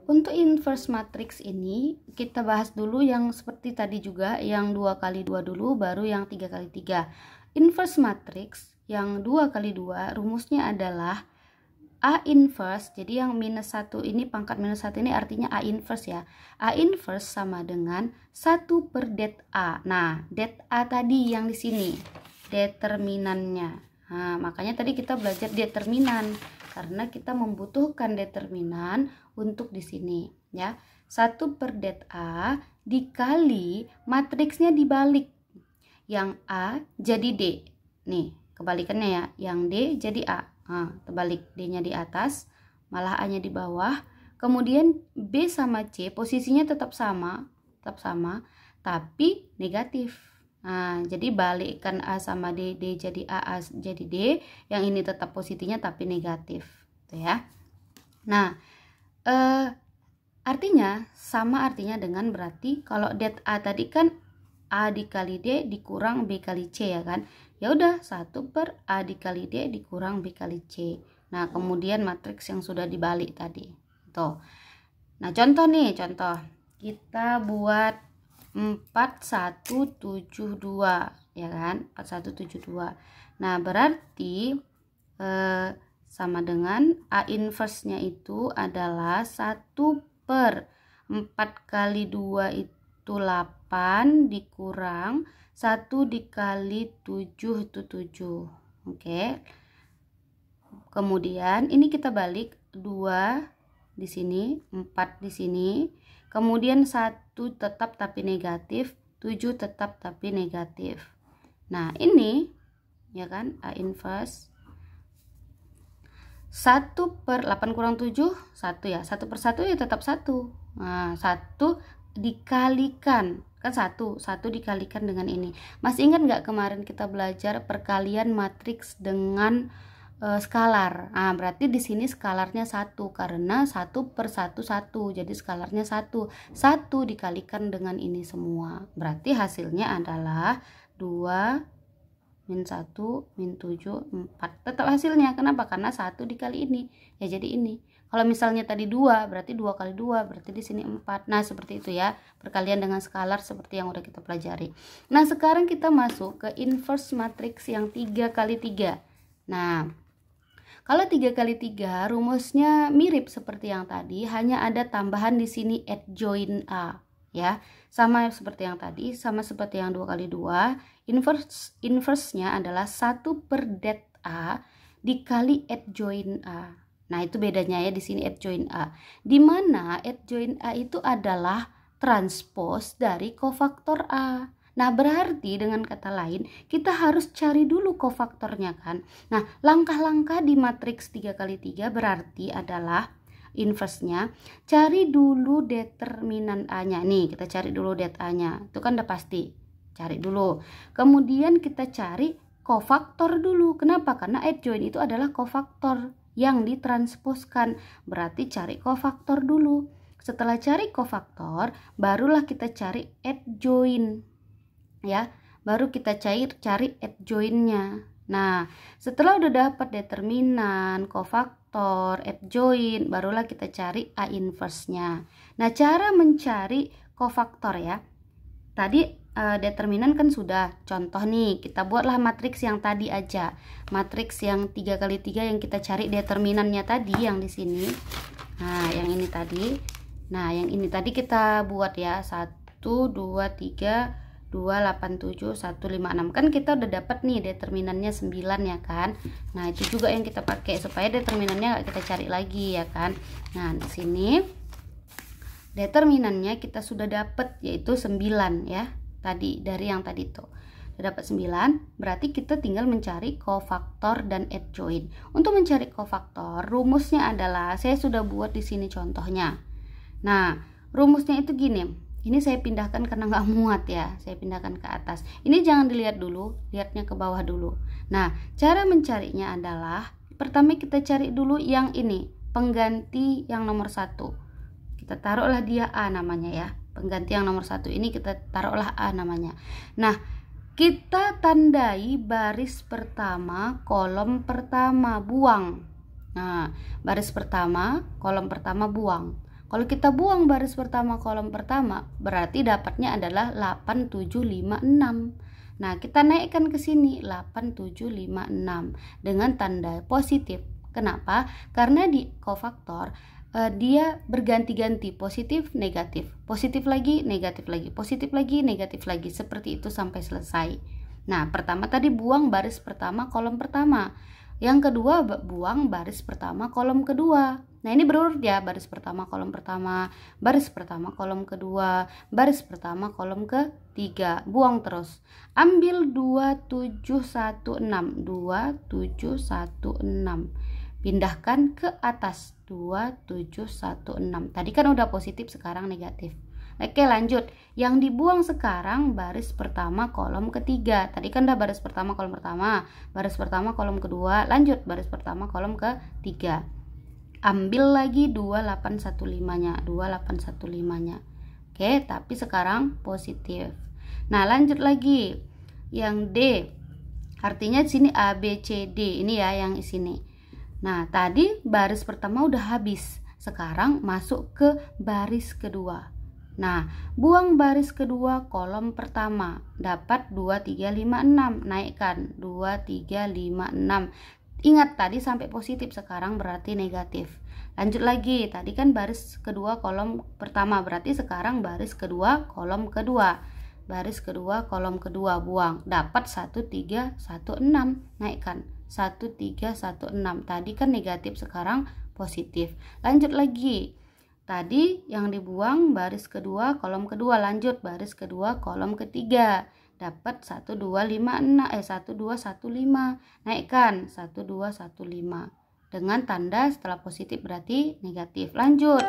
Untuk inverse matrix ini kita bahas dulu yang seperti tadi juga, yang 2 kali 2 dulu, baru yang 3 kali 3. Inverse matrix yang 2 kali 2 rumusnya adalah A inverse. Jadi yang minus 1 ini, pangkat minus 1 ini artinya A inverse ya. A inverse sama dengan 1 per det A. Nah, det A tadi yang di sini determinannya. Nah, makanya tadi kita belajar determinan karena kita membutuhkan determinan untuk di sini ya. 1 per det A dikali matriksnya dibalik. Yang A jadi D. Nih, kebalikannya ya. Yang D jadi A. Nah, terbalik, D-nya di atas, malah A-nya di bawah. Kemudian B sama C posisinya tetap sama, tapi negatif. Nah, jadi balikkan A sama D, D jadi A jadi D. Yang ini tetap posisinya tapi negatif, gitu ya. Nah, artinya sama artinya dengan berarti kalau det A tadi kan A dikali D dikurang B kali C ya kan. Ya udah 1 per A dikali D dikurang B kali C. Nah, kemudian matriks yang sudah dibalik tadi. Tuh. Nah, contoh nih, contoh. Kita buat 4172 ya kan? 4172. Nah, berarti sama dengan A inverse-nya itu adalah 1 per 4 kali 2 itu 8 dikurang 1 dikali 7 itu 7. Oke. Kemudian ini kita balik, 2 di sini, 4 di sini. Kemudian 1 tetap tapi negatif, 7 tetap tapi negatif. Nah, ini ya kan A inverse 1 per 8 kurang 7 1 ya. 1 per 1 ya tetap 1. Nah, 1 dikalikan kan 1 dikalikan dengan ini. Masih ingat nggak kemarin kita belajar perkalian matriks dengan skalar. Nah, berarti di sini skalarnya 1 karena 1 per 1 1. Jadi skalarnya 1. 1 dikalikan dengan ini semua. Berarti hasilnya adalah 2 min 1 min 7 4. Tetap hasilnya. Kenapa? Karena 1 dikali ini. Ya jadi ini. Kalau misalnya tadi 2, berarti 2 kali 2, berarti di sini 4. Nah, seperti itu ya. Perkalian dengan skalar seperti yang udah kita pelajari. Nah, sekarang kita masuk ke inverse matrix yang 3 kali 3. Nah, kalau 3 kali 3 rumusnya mirip seperti yang tadi, hanya ada tambahan di sini adjoint A ya. Sama seperti yang tadi, sama seperti yang 2 kali 2. Inverse-nya adalah 1 per det A dikali adjoint A. Nah, itu bedanya ya di sini adjoint A. Di mana adjoint A itu adalah transpose dari kofaktor A. Nah, berarti dengan kata lain kita harus cari dulu kofaktornya kan. Nah, langkah-langkah di matriks 3 kali 3 berarti adalah inverse-nya cari dulu determinan A-nya. Nih, kita cari dulu det A-nya. Itu kan udah pasti. Cari dulu. Kemudian kita cari kofaktor dulu. Kenapa? Karena adjoint itu adalah kofaktor yang ditransposkan. Berarti cari kofaktor dulu. Setelah cari kofaktor, barulah kita cari adjoint. Ya, baru kita cari adjoint-nya. Nah, setelah udah dapat determinan, kofaktor, adjoint, barulah kita cari A inverse-nya. Nah, cara mencari kofaktor ya. Tadi determinan kan sudah. Contoh nih, kita buatlah matriks yang tadi aja. Matriks yang 3 kali 3 yang kita cari determinannya tadi yang di sini. Nah, yang ini tadi. Nah, yang ini tadi kita buat ya. 1 2 3 2 8 7 1 5 6. Kan kita udah dapat nih determinannya 9 ya kan. Nah, itu juga yang kita pakai supaya determinannya nggak kita cari lagi ya kan. Nah, di sini determinannya kita sudah dapat yaitu 9 ya. Tadi dari yang tadi tuh udah dapat 9, berarti kita tinggal mencari kofaktor dan adjoint. Untuk mencari kofaktor, rumusnya adalah saya sudah buat di sini contohnya. Nah, rumusnya itu gini. Ini saya pindahkan karena nggak muat ya. Saya pindahkan ke atas. Ini jangan dilihat dulu, lihatnya ke bawah dulu. Nah, cara mencarinya adalah pertama kita cari dulu yang ini, pengganti yang nomor 1. Kita taruhlah dia A namanya ya. Pengganti yang nomor 1 ini kita taruhlah A namanya. Nah, kita tandai baris pertama, kolom pertama, buang. Nah, baris pertama, kolom pertama buang. Kalau kita buang baris pertama kolom pertama, berarti dapatnya adalah 8756. Nah, kita naikkan ke sini 8756 dengan tanda positif. Kenapa? Karena di kofaktor dia berganti-ganti, positif, negatif, positif lagi, negatif lagi, positif lagi, negatif lagi, seperti itu sampai selesai. Nah, pertama tadi buang baris pertama kolom pertama, yang kedua buang baris pertama kolom kedua. Nah, ini berurut ya, baris pertama kolom pertama, baris pertama kolom kedua, baris pertama kolom ketiga, buang terus. Ambil 2716, 2716, pindahkan ke atas 2716. Tadi kan udah positif, sekarang negatif. Oke, lanjut. Yang dibuang sekarang baris pertama kolom ketiga. Tadi kan udah baris pertama kolom pertama, baris pertama kolom kedua, lanjut baris pertama kolom ketiga. Ambil lagi 2815-nya, 2815-nya. Oke, tapi sekarang positif. Nah, lanjut lagi. Yang D. Artinya di sini A, B, C, D. Ini ya yang di sini. Nah, tadi baris pertama udah habis. Sekarang masuk ke baris kedua. Nah, buang baris kedua kolom pertama, dapat 2356, naikkan 2356. Ingat tadi sampai positif, sekarang berarti negatif. Lanjut lagi, tadi kan baris kedua kolom pertama, berarti sekarang baris kedua kolom kedua. Baris kedua kolom kedua, buang, dapat 1316, naikkan 1316. Tadi kan negatif, sekarang positif. Lanjut lagi. Tadi yang dibuang baris kedua kolom kedua, lanjut baris kedua kolom ketiga, dapat 1215, naikkan 1215 dengan tanda setelah positif berarti negatif. Lanjut,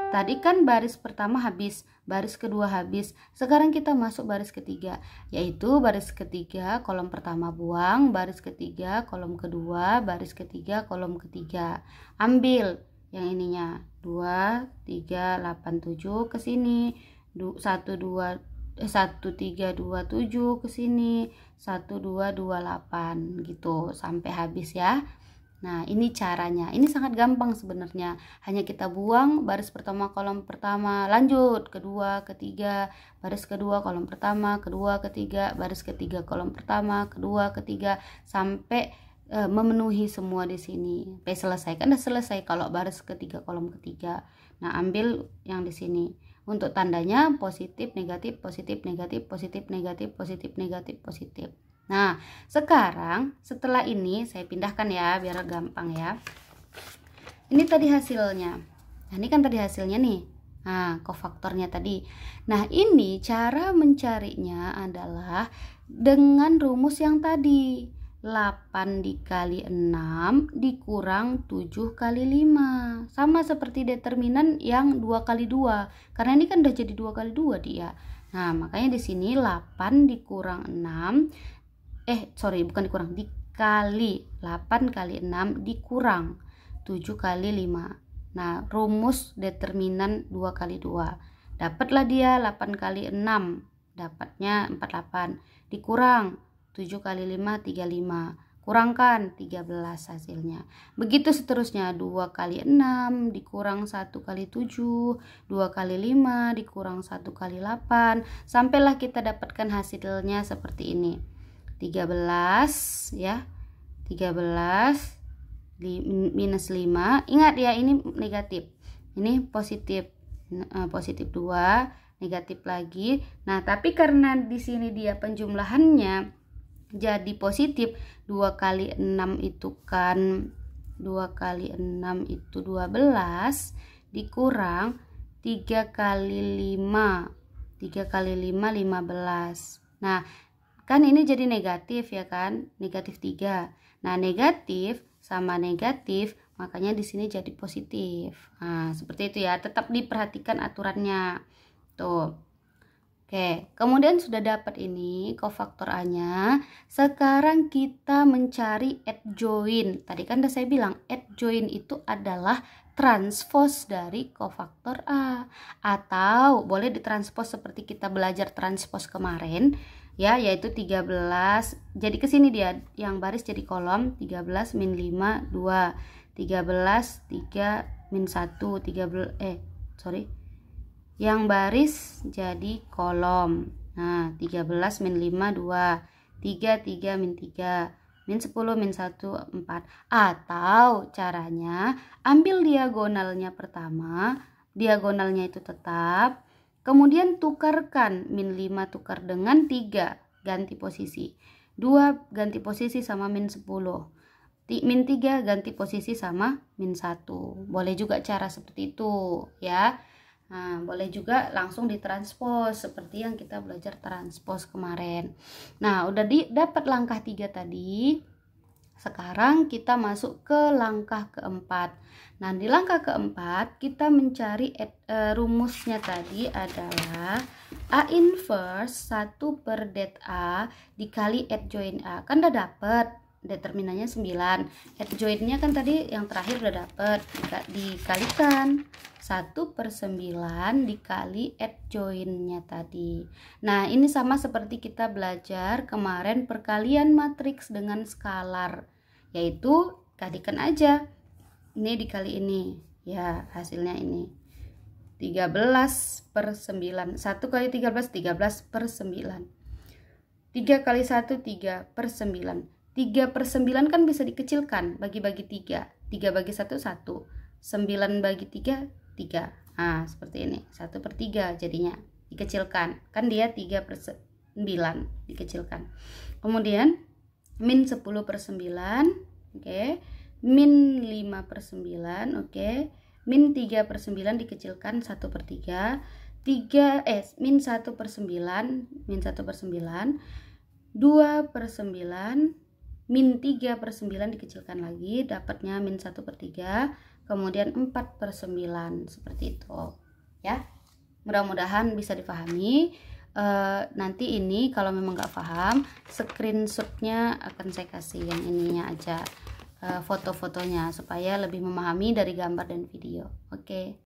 tadi kan baris pertama habis, baris kedua habis, sekarang kita masuk baris ketiga, yaitu baris ketiga kolom pertama buang, baris ketiga kolom kedua, baris ketiga kolom ketiga, ambil yang ininya 2387 ke sini, 1327 ke sini, 1228 gitu sampai habis ya. Nah, ini caranya. Ini sangat gampang sebenarnya. Hanya kita buang baris pertama kolom pertama, lanjut kedua, ketiga, baris kedua kolom pertama, kedua, ketiga, baris ketiga kolom pertama, kedua, ketiga, sampai memenuhi semua di sini. Sampai selesai. Kan udah selesai kalau baris ketiga kolom ketiga. Nah, ambil yang di sini. Untuk tandanya positif, negatif, positif, negatif, positif, negatif, positif, negatif, positif. Nah, sekarang setelah ini saya pindahkan ya biar gampang ya. Ini tadi hasilnya. Nah, ini kan tadi hasilnya nih. Nah, kofaktornya tadi. Nah, ini cara mencarinya adalah dengan rumus yang tadi. 8 dikali 6 dikurang 7 kali 5. Sama seperti determinan yang 2 kali 2. Karena ini kan udah jadi 2 kali 2 dia. Nah, makanya di sini 8 dikurang 6. Bukan dikurang, dikali 8 kali 6 dikurang 7 kali 5. Nah, rumus determinan 2 kali 2. Dapatlah dia 8 kali 6. Dapatnya 48. Dikurang 7 kali 5, 35. Kurangkan 13 hasilnya. Begitu seterusnya. 2 kali 6 dikurang 1 kali 7. 2 kali 5 dikurang 1 kali 8. Sampailah kita dapatkan hasilnya seperti ini. 13 ya. 13 minus 5. Ingat ya, ini negatif. Ini positif. Positif 2, negatif lagi. Nah, tapi karena di sini dia penjumlahannya jadi positif, 2 kali 6 itu kan 2 kali 6 itu 12 dikurang 3 kali 5. 3 kali 5 15. Nah, kan ini jadi negatif ya kan? Negatif 3. Nah, negatif sama negatif, makanya di sini jadi positif. Nah, seperti itu ya. Tetap diperhatikan aturannya. Tuh. Oke, kemudian sudah dapat ini kofaktor A-nya. Sekarang kita mencari adjoint. Tadi kan udah saya bilang adjoint itu adalah transpose dari kofaktor A. Atau boleh ditranspose seperti kita belajar transpose kemarin ya, yaitu 13. Jadi ke sini dia yang baris jadi kolom, 13 min 5 2, 13 3 min 1, 13 yang baris jadi kolom. Nah, 13 min 5 2, 3 min 3, min 10 min 1 4. Atau caranya ambil diagonalnya pertama, diagonalnya itu tetap, kemudian tukarkan min 5 tukar dengan 3, ganti posisi. 2 ganti posisi sama min 10. Min 3 ganti posisi sama min 1. Boleh juga cara seperti itu ya. Nah, boleh juga langsung ditranspos seperti yang kita belajar transpos kemarin. Nah, udah dapat langkah 3 tadi. Sekarang kita masuk ke langkah keempat. Nah, di langkah keempat kita mencari rumusnya tadi adalah A inverse 1 per det A dikali adjoint A. Kan udah dapet determinannya 9. Adjointnya kan tadi yang terakhir udah dapet, dikalikan 1 per 9 dikali adjointnya tadi. Nah, ini sama seperti kita belajar kemarin perkalian matriks dengan skalar, yaitu kalikan aja ini dikali ini ya, hasilnya ini 13 per 9. 1 kali 13 per 9. 3 kali 1 3 per 9. 3 per 9 kan bisa dikecilkan, bagi-bagi 3. 3 bagi 1 1. 9 bagi 3 3. Nah, seperti ini. 1 per 3 jadinya dikecilkan. Kan dia 3 per 9 dikecilkan. Kemudian min 10 per 9, oke. Min 5 per 9, oke. Min 3 per 9 dikecilkan 1 per 3. Min 1 per 9, min 1 per 9. 2 per 9, min 3 per 9 dikecilkan lagi, dapatnya min 1 per 3, kemudian 4 per 9, seperti itu ya. Mudah-mudahan bisa dipahami. Nanti ini kalau memang nggak paham, screenshotnya akan saya kasih yang ininya aja, foto-fotonya, supaya lebih memahami dari gambar dan video. Oke.